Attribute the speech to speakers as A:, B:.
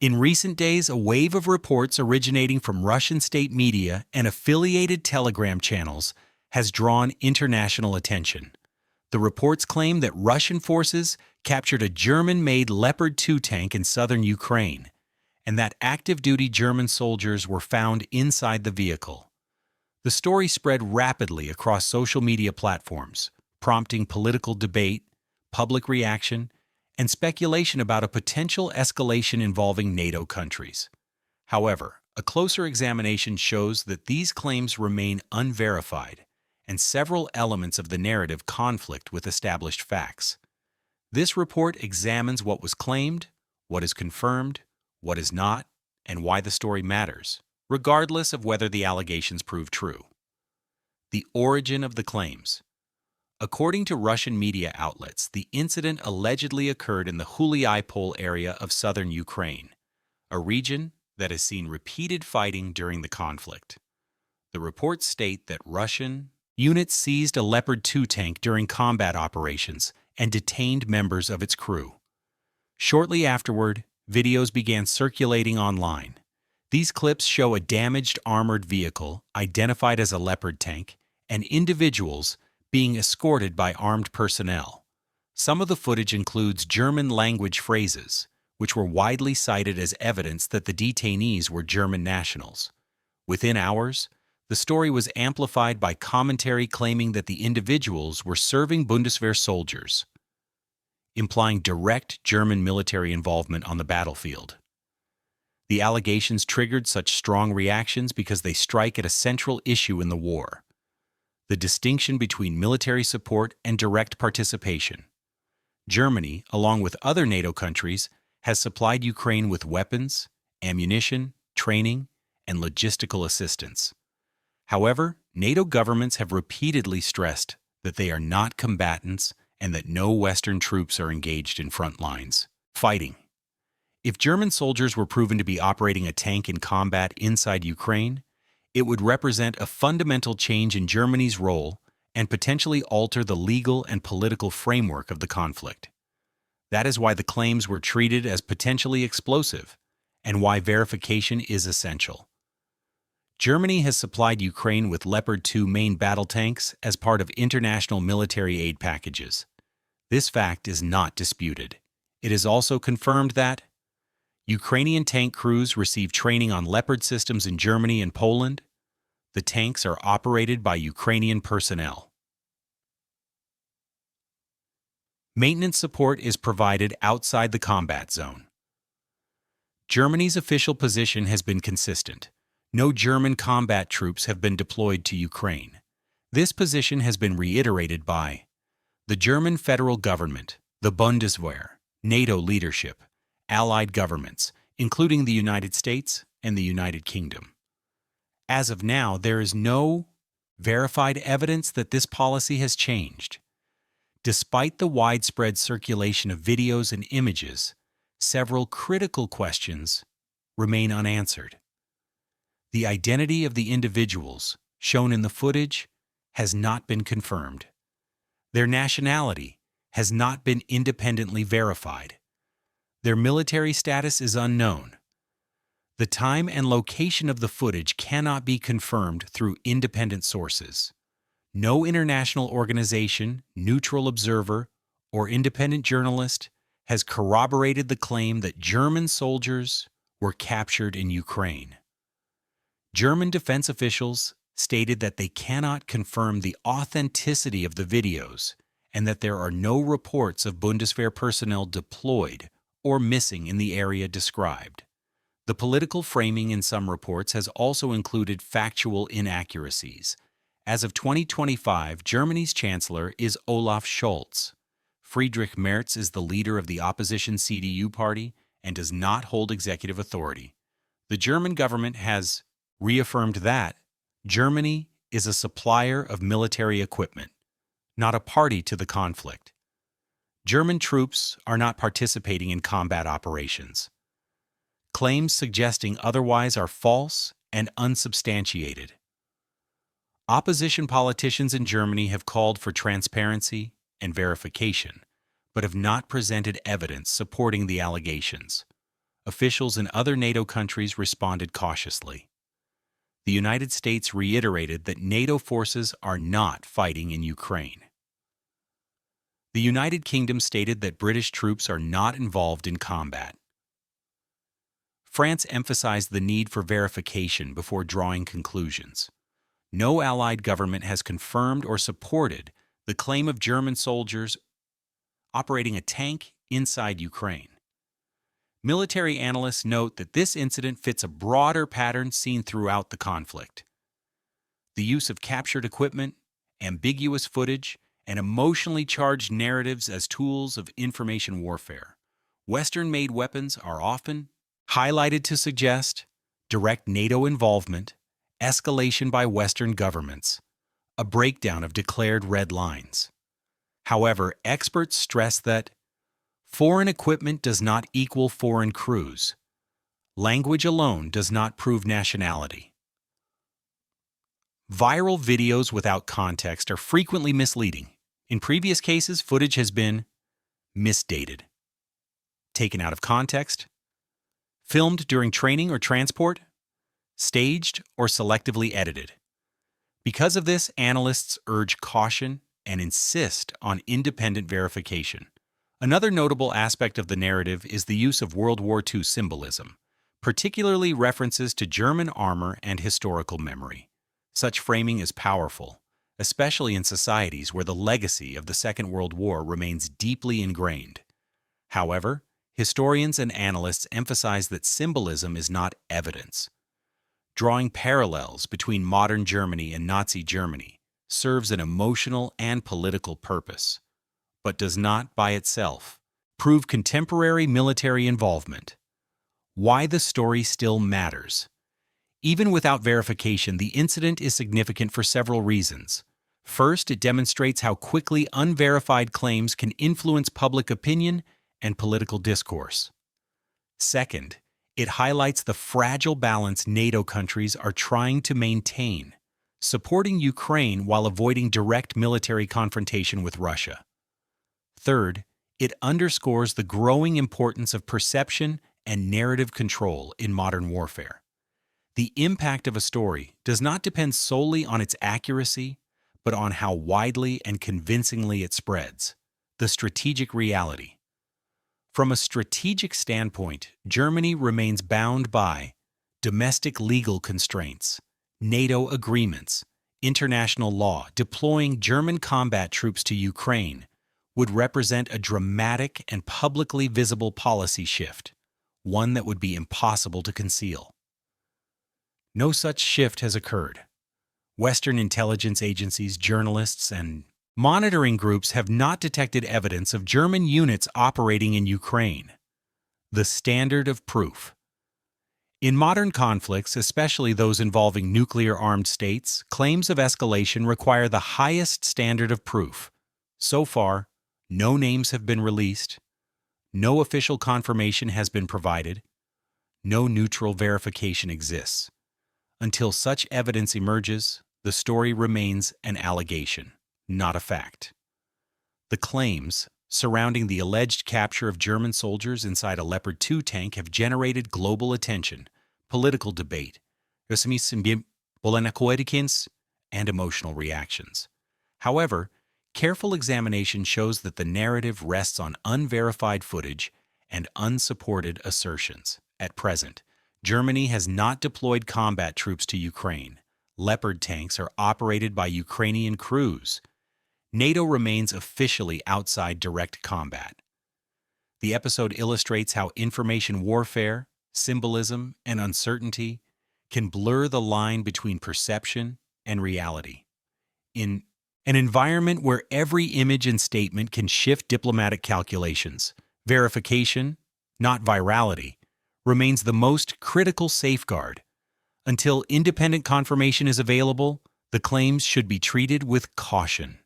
A: In recent days, a wave of reports originating from Russian state media and affiliated Telegram channels has drawn international attention. The reports claim that Russian forces captured a German-made Leopard 2 tank in southern Ukraine, and that active-duty German soldiers were found inside the vehicle. The story spread rapidly across social media platforms, prompting political debate, public reaction, and speculation about a potential escalation involving NATO countries. However, a closer examination shows that these claims remain unverified, and several elements of the narrative conflict with established facts. This report examines what was claimed, what is confirmed, what is not, and why the story matters, regardless of whether the allegations prove true. The origin of the claims. According to Russian media outlets, the incident allegedly occurred in the Huliai area of southern Ukraine, a region that has seen repeated fighting during the conflict. The reports state that Russian units seized a Leopard 2 tank during combat operations and detained members of its crew. Shortly afterward, videos began circulating online. These clips show a damaged armored vehicle, identified as a Leopard tank, and individuals being escorted by armed personnel. Some of the footage includes German-language phrases, which were widely cited as evidence that the detainees were German nationals. Within hours, the story was amplified by commentary claiming that the individuals were serving Bundeswehr soldiers, implying direct German military involvement on the battlefield. The allegations triggered such strong reactions because they strike at a central issue in the war: the distinction between military support and direct participation. Germany, along with other NATO countries, has supplied Ukraine with weapons, ammunition, training, and logistical assistance. However, NATO governments have repeatedly stressed that they are not combatants and that no Western troops are engaged in front lines fighting. If German soldiers were proven to be operating a tank in combat inside Ukraine, it would represent a fundamental change in Germany's role and potentially alter the legal and political framework of the conflict. That is why the claims were treated as potentially explosive, and why verification is essential. Germany has supplied Ukraine with Leopard 2 main battle tanks as part of international military aid packages. This fact is not disputed. It is also confirmed that Ukrainian tank crews receive training on Leopard systems in Germany and Poland. The tanks are operated by Ukrainian personnel. Maintenance support is provided outside the combat zone. Germany's official position has been consistent. No German combat troops have been deployed to Ukraine. This position has been reiterated by the German federal government, the Bundeswehr, NATO leadership, allied governments, including the United States and the United Kingdom. As of now, there is no verified evidence that this policy has changed. Despite the widespread circulation of videos and images, several critical questions remain unanswered. The identity of the individuals shown in the footage has not been confirmed. Their nationality has not been independently verified. Their military status is unknown. The time and location of the footage cannot be confirmed through independent sources. No international organization, neutral observer, or independent journalist has corroborated the claim that German soldiers were captured in Ukraine. German defense officials stated that they cannot confirm the authenticity of the videos and that there are no reports of Bundeswehr personnel deployed or missing in the area described. The political framing in some reports has also included factual inaccuracies. As of 2025, Germany's chancellor is Olaf Scholz. Friedrich Merz is the leader of the opposition CDU party and does not hold executive authority. The German government has reaffirmed that Germany is a supplier of military equipment, not a party to the conflict. German troops are not participating in combat operations. Claims suggesting otherwise are false and unsubstantiated. Opposition politicians in Germany have called for transparency and verification, but have not presented evidence supporting the allegations. officials in other NATO countries responded cautiously. The United States reiterated that NATO forces are not fighting in Ukraine. The United Kingdom stated that British troops are not involved in combat. France emphasized the need for verification before drawing conclusions. No Allied government has confirmed or supported the claim of German soldiers operating a tank inside Ukraine. Military analysts note that this incident fits a broader pattern seen throughout the conflict. The use of captured equipment, ambiguous footage, and emotionally charged narratives as tools of information warfare. Western-made weapons are often highlighted to suggest direct NATO involvement, escalation by Western governments, a breakdown of declared red lines. However, experts stress that foreign equipment does not equal foreign crews. Language alone does not prove nationality. Viral videos without context are frequently misleading. In previous cases, footage has been misdated, taken out of context, filmed during training or transport, staged or selectively edited. Because of this, analysts urge caution and insist on independent verification. Another notable aspect of the narrative is the use of World War II symbolism, particularly references to German armor and historical memory. Such framing is powerful, especially in societies where the legacy of the Second World War remains deeply ingrained. However, historians and analysts emphasize that symbolism is not evidence. Drawing parallels between modern Germany and Nazi Germany serves an emotional and political purpose, but does not, by itself, prove contemporary military involvement. Why the story still matters. Even without verification, the incident is significant for several reasons. First, it demonstrates how quickly unverified claims can influence public opinion and political discourse. Second, it highlights the fragile balance NATO countries are trying to maintain, supporting Ukraine while avoiding direct military confrontation with Russia. Third, it underscores the growing importance of perception and narrative control in modern warfare. The impact of a story does not depend solely on its accuracy, but on how widely and convincingly it spreads. The strategic reality. From a strategic standpoint, Germany remains bound by domestic legal constraints, NATO agreements, international law. Deploying German combat troops to Ukraine would represent a dramatic and publicly visible policy shift, one that would be impossible to conceal. No such shift has occurred. Western intelligence agencies, journalists, and monitoring groups have not detected evidence of German units operating in Ukraine. The standard of proof. In modern conflicts, especially those involving nuclear-armed states, claims of escalation require the highest standard of proof. So far, no names have been released, no official confirmation has been provided, no neutral verification exists. Until such evidence emerges, the story remains an allegation, not a fact. The claims surrounding the alleged capture of German soldiers inside a Leopard 2 tank have generated global attention, political debate, and emotional reactions. However, careful examination shows that the narrative rests on unverified footage and unsupported assertions. At present, Germany has not deployed combat troops to Ukraine. Leopard tanks are operated by Ukrainian crews. NATO remains officially outside direct combat. The episode illustrates how information warfare, symbolism, and uncertainty can blur the line between perception and reality. In an environment where every image and statement can shift diplomatic calculations, verification, not virality, remains the most critical safeguard. Until independent confirmation is available, the claims should be treated with caution.